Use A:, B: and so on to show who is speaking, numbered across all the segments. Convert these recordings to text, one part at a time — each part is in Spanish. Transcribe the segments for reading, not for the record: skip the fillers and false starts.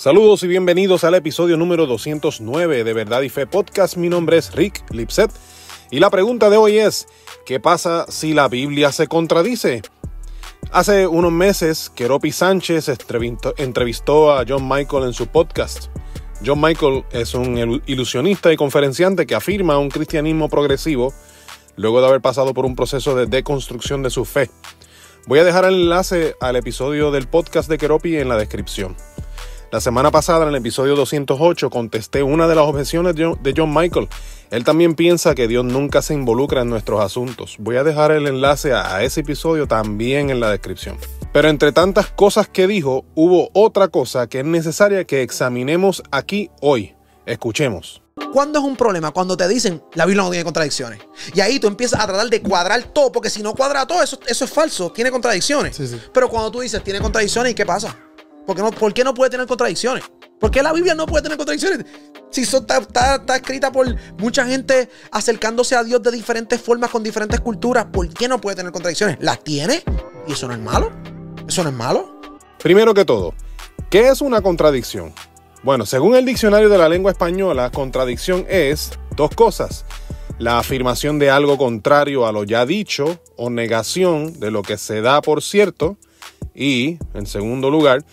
A: Saludos y bienvenidos al episodio número 209 de Verdad y Fe Podcast. Mi nombre es Rick Lipset y la pregunta de hoy es: ¿qué pasa si la Biblia se contradice? Hace unos meses, Keropi Sánchez entrevistó a John Michael en su podcast. John Michael es un ilusionista y conferenciante que afirma un cristianismo progresivo luego de haber pasado por un proceso de deconstrucción de su fe. Voy a dejar el enlace al episodio del podcast de Keropi en la descripción. La semana pasada, en el episodio 208, contesté una de las objeciones de John Michael. Él también piensa que Dios nunca se involucra en nuestros asuntos. Voy a dejar el enlace a ese episodio también en la descripción. Pero entre tantas cosas que dijo, hubo otra cosa que es necesaria que examinemos aquí hoy. Escuchemos.
B: ¿Cuándo es un problema? Cuando te dicen la Biblia no tiene contradicciones. Y ahí tú empiezas a tratar de cuadrar todo, porque si no cuadra todo, eso es falso, tiene contradicciones. Sí. Pero cuando tú dices tiene contradicciones, ¿y qué pasa? ¿Por qué no puede tener contradicciones? ¿Por qué la Biblia no puede tener contradicciones? Si eso está escrita por mucha gente acercándose a Dios de diferentes formas, con diferentes culturas, ¿por qué no puede tener contradicciones? ¿Las tiene? ¿Y eso no es malo? ¿Eso no es malo?
A: Primero que todo, ¿qué es una contradicción? Bueno, según el diccionario de la lengua española, contradicción es dos cosas: la afirmación de algo contrario a lo ya dicho o negación de lo que se da por cierto, y, en segundo lugar,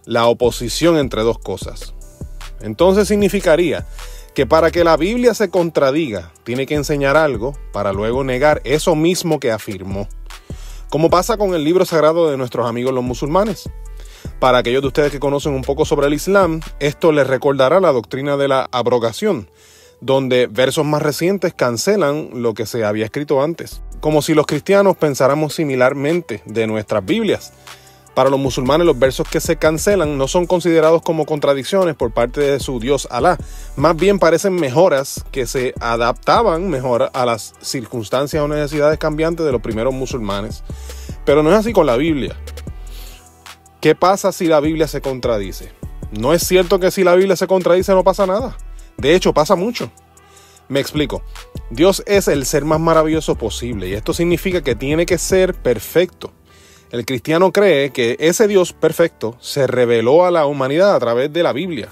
A: la oposición entre dos cosas. Entonces significaría que para que la Biblia se contradiga, tiene que enseñar algo para luego negar eso mismo que afirmó. Como pasa con el libro sagrado de nuestros amigos los musulmanes. Para aquellos de ustedes que conocen un poco sobre el Islam, esto les recordará la doctrina de la abrogación, donde versos más recientes cancelan lo que se había escrito antes. Como si los cristianos pensáramos similarmente de nuestras Biblias. Para los musulmanes, los versos que se cancelan no son considerados como contradicciones por parte de su Dios Alá. Más bien parecen mejoras que se adaptaban mejor a las circunstancias o necesidades cambiantes de los primeros musulmanes. Pero no es así con la Biblia. ¿Qué pasa si la Biblia se contradice? No es cierto que si la Biblia se contradice no pasa nada. De hecho, pasa mucho. Me explico. Dios es el ser más maravilloso posible y esto significa que tiene que ser perfecto. El cristiano cree que ese Dios perfecto se reveló a la humanidad a través de la Biblia.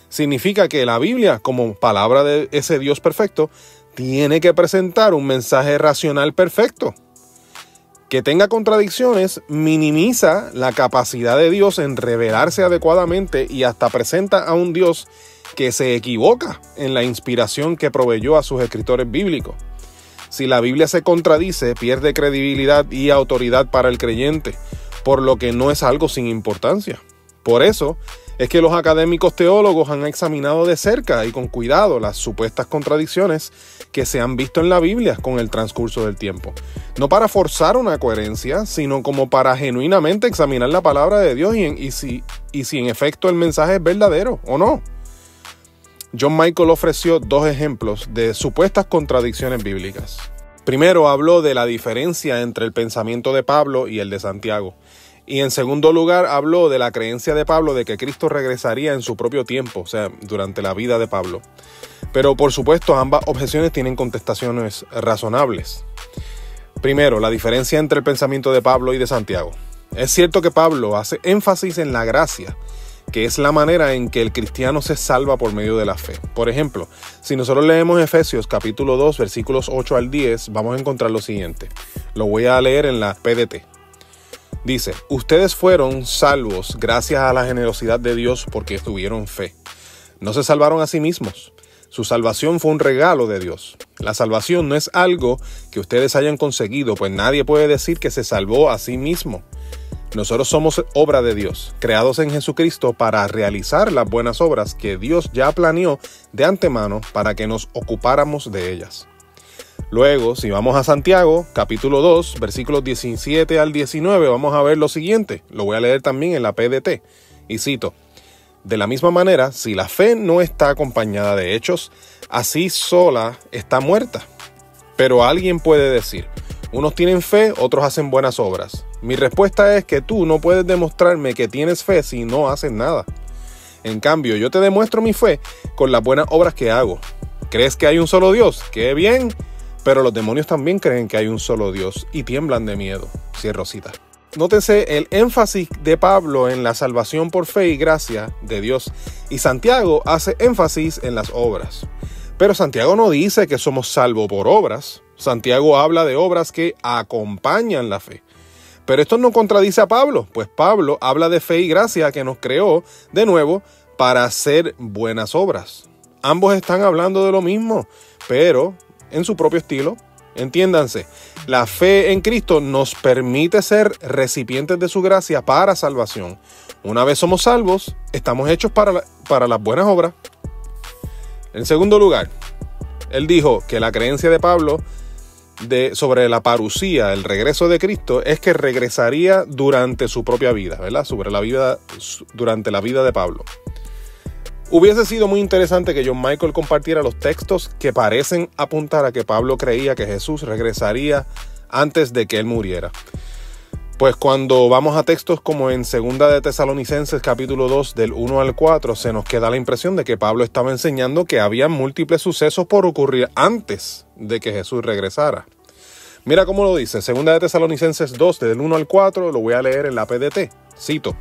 A: Significa que la Biblia, como palabra de ese Dios perfecto, tiene que presentar un mensaje racional perfecto. Que tenga contradicciones minimiza la capacidad de Dios en revelarse adecuadamente y hasta presenta a un Dios que se equivoca en la inspiración que proveyó a sus escritores bíblicos. Si la Biblia se contradice, pierde credibilidad y autoridad para el creyente, por lo que no es algo sin importancia. Por eso es que los académicos teólogos han examinado de cerca y con cuidado las supuestas contradicciones que se han visto en la Biblia con el transcurso del tiempo. No para forzar una coherencia, sino como para genuinamente examinar la palabra de Dios y si en efecto el mensaje es verdadero o no. John Michael ofreció dos ejemplos de supuestas contradicciones bíblicas. Primero, habló de la diferencia entre el pensamiento de Pablo y el de Santiago. Y en segundo lugar, habló de la creencia de Pablo de que Cristo regresaría en su propio tiempo, o sea, durante la vida de Pablo. Pero, por supuesto, ambas objeciones tienen contestaciones razonables. Primero, la diferencia entre el pensamiento de Pablo y de Santiago. Es cierto que Pablo hace énfasis en la gracia, que es la manera en que el cristiano se salva por medio de la fe. Por ejemplo, si nosotros leemos Efesios capítulo 2, versículos 8 al 10, vamos a encontrar lo siguiente. Lo voy a leer en la PDT. Dice: ustedes fueron salvos gracias a la generosidad de Dios porque tuvieron fe. No se salvaron a sí mismos. Su salvación fue un regalo de Dios. La salvación no es algo que ustedes hayan conseguido, pues nadie puede decir que se salvó a sí mismo. Nosotros somos obra de Dios, creados en Jesucristo para realizar las buenas obras que Dios ya planeó de antemano para que nos ocupáramos de ellas. Luego, si vamos a Santiago, capítulo 2, versículos 17 al 19, vamos a ver lo siguiente. Lo voy a leer también en la PDT. Y cito: de la misma manera, si la fe no está acompañada de hechos, así sola está muerta. Pero alguien puede decir: unos tienen fe, otros hacen buenas obras. Mi respuesta es que tú no puedes demostrarme que tienes fe si no haces nada. En cambio, yo te demuestro mi fe con las buenas obras que hago. ¿Crees que hay un solo Dios? ¡Qué bien! Pero los demonios también creen que hay un solo Dios y tiemblan de miedo. Cierro cita. nótense el énfasis de Pablo en la salvación por fe y gracia de Dios. Y Santiago hace énfasis en las obras. Pero Santiago no dice que somos salvos por obras. Santiago habla de obras que acompañan la fe. Pero esto no contradice a Pablo, pues Pablo habla de fe y gracia que nos creó de nuevo para hacer buenas obras. Ambos están hablando de lo mismo, pero en su propio estilo. Entiéndanse, la fe en Cristo nos permite ser recipientes de su gracia para salvación. Una vez somos salvos, estamos hechos para las buenas obras. En segundo lugar, él dijo que la creencia de Pablo sobre la parusía, el regreso de Cristo, es que regresaría durante su propia vida, ¿verdad? Durante la vida de Pablo. Hubiese sido muy interesante que John Michael compartiera los textos que parecen apuntar a que Pablo creía que Jesús regresaría antes de que él muriera. Pues cuando vamos a textos como en 2 de Tesalonicenses capítulo 2 del 1 al 4, se nos queda la impresión de que Pablo estaba enseñando que había múltiples sucesos por ocurrir antes de que Jesús regresara. Mira cómo lo dice, 2 de Tesalonicenses 2 del 1 al 4, lo voy a leer en la PDT, cito.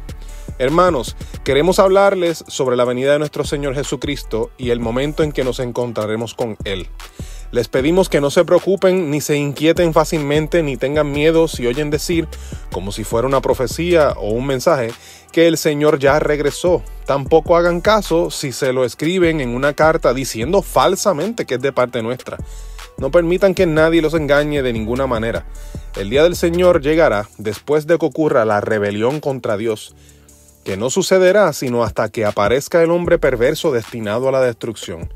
A: Hermanos, queremos hablarles sobre la venida de nuestro Señor Jesucristo y el momento en que nos encontraremos con Él. Les pedimos que no se preocupen ni se inquieten fácilmente ni tengan miedo si oyen decir, como si fuera una profecía o un mensaje, que el Señor ya regresó. Tampoco hagan caso si se lo escriben en una carta diciendo falsamente que es de parte nuestra. No permitan que nadie los engañe de ninguna manera. El día del Señor llegará después de que ocurra la rebelión contra Dios, que no sucederá sino hasta que aparezca el hombre perverso destinado a la destrucción.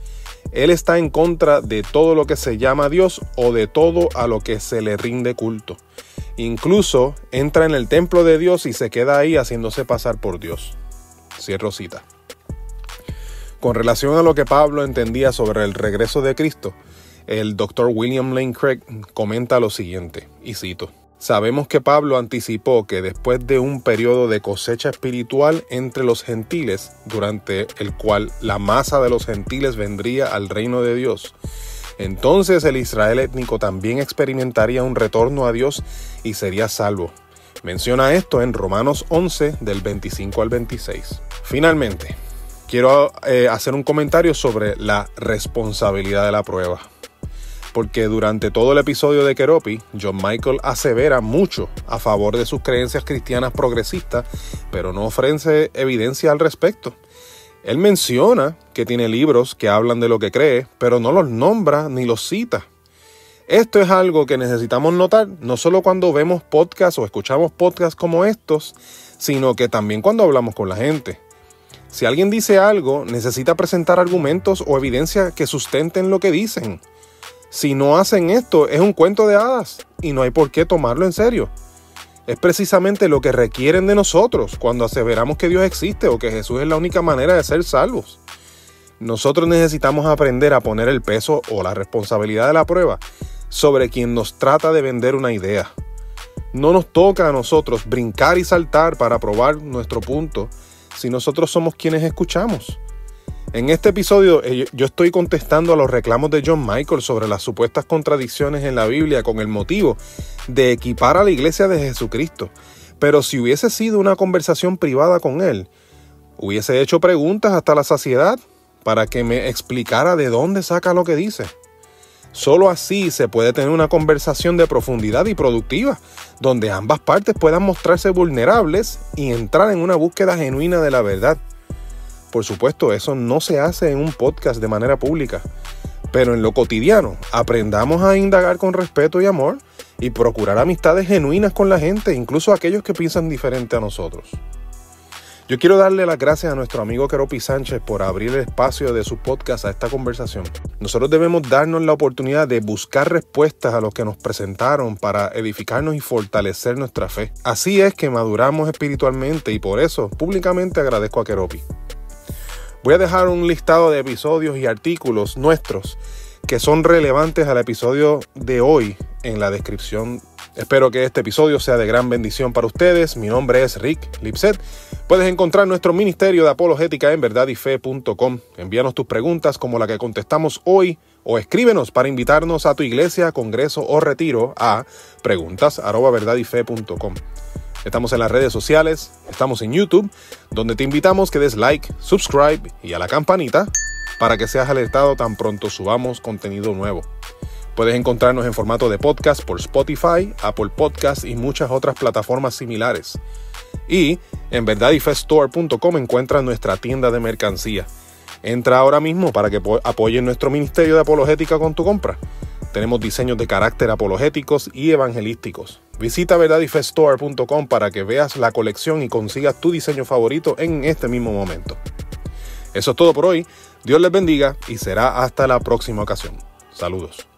A: Él está en contra de todo lo que se llama Dios o de todo a lo que se le rinde culto. Incluso entra en el templo de Dios y se queda ahí haciéndose pasar por Dios. Cierro cita. Con relación a lo que Pablo entendía sobre el regreso de Cristo, el Dr. William Lane Craig comenta lo siguiente, y cito. Sabemos que Pablo anticipó que después de un periodo de cosecha espiritual entre los gentiles, durante el cual la masa de los gentiles vendría al reino de Dios, entonces el Israel étnico también experimentaría un retorno a Dios y sería salvo. Menciona esto en Romanos 11, del 25 al 26. Finalmente, quiero hacer un comentario sobre la responsabilidad de la prueba. Porque durante todo el episodio de Keropi, John Michael asevera mucho a favor de sus creencias cristianas progresistas, pero no ofrece evidencia al respecto. Él menciona que tiene libros que hablan de lo que cree, pero no los nombra ni los cita. Esto es algo que necesitamos notar, no solo cuando vemos podcasts o escuchamos podcasts como estos, sino que también cuando hablamos con la gente. Si alguien dice algo, necesita presentar argumentos o evidencia que sustenten lo que dicen. Si no hacen esto, es un cuento de hadas y no hay por qué tomarlo en serio. Es precisamente lo que requieren de nosotros cuando aseveramos que Dios existe o que Jesús es la única manera de ser salvos. Nosotros necesitamos aprender a poner el peso o la responsabilidad de la prueba sobre quien nos trata de vender una idea. No nos toca a nosotros brincar y saltar para probar nuestro punto si nosotros somos quienes escuchamos. En este episodio yo estoy contestando a los reclamos de John Michael sobre las supuestas contradicciones en la Biblia con el motivo de equipar a la iglesia de Jesucristo. Pero si hubiese sido una conversación privada con él, hubiese hecho preguntas hasta la saciedad para que me explicara de dónde saca lo que dice. Solo así se puede tener una conversación de profundidad y productiva, donde ambas partes puedan mostrarse vulnerables y entrar en una búsqueda genuina de la verdad. Por supuesto, eso no se hace en un podcast de manera pública, pero en lo cotidiano aprendamos a indagar con respeto y amor y procurar amistades genuinas con la gente, incluso aquellos que piensan diferente a nosotros. Yo quiero darle las gracias a nuestro amigo Keropi Sánchez por abrir el espacio de su podcast a esta conversación. Nosotros debemos darnos la oportunidad de buscar respuestas a los que nos presentaron para edificarnos y fortalecer nuestra fe. Así es que maduramos espiritualmente y por eso públicamente agradezco a Keropi. Voy a dejar un listado de episodios y artículos nuestros que son relevantes al episodio de hoy en la descripción. Espero que este episodio sea de gran bendición para ustedes. Mi nombre es Rick Lipset. Puedes encontrar nuestro ministerio de apologética en verdadyfe.com. Envíanos tus preguntas como la que contestamos hoy o escríbenos para invitarnos a tu iglesia, congreso o retiro a preguntas@verdadyfe.com. Estamos en las redes sociales, estamos en YouTube, donde te invitamos que des like, subscribe y a la campanita para que seas alertado tan pronto subamos contenido nuevo. Puedes encontrarnos en formato de podcast por Spotify, Apple Podcasts y muchas otras plataformas similares. Y en verdadyfeststore.com encuentras nuestra tienda de mercancía. Entra ahora mismo para que apoyen nuestro ministerio de apologética con tu compra. Tenemos diseños de carácter apologéticos y evangelísticos. Visita verdadyfeststore.com para que veas la colección y consigas tu diseño favorito en este mismo momento. Eso es todo por hoy. Dios les bendiga y será hasta la próxima ocasión. Saludos.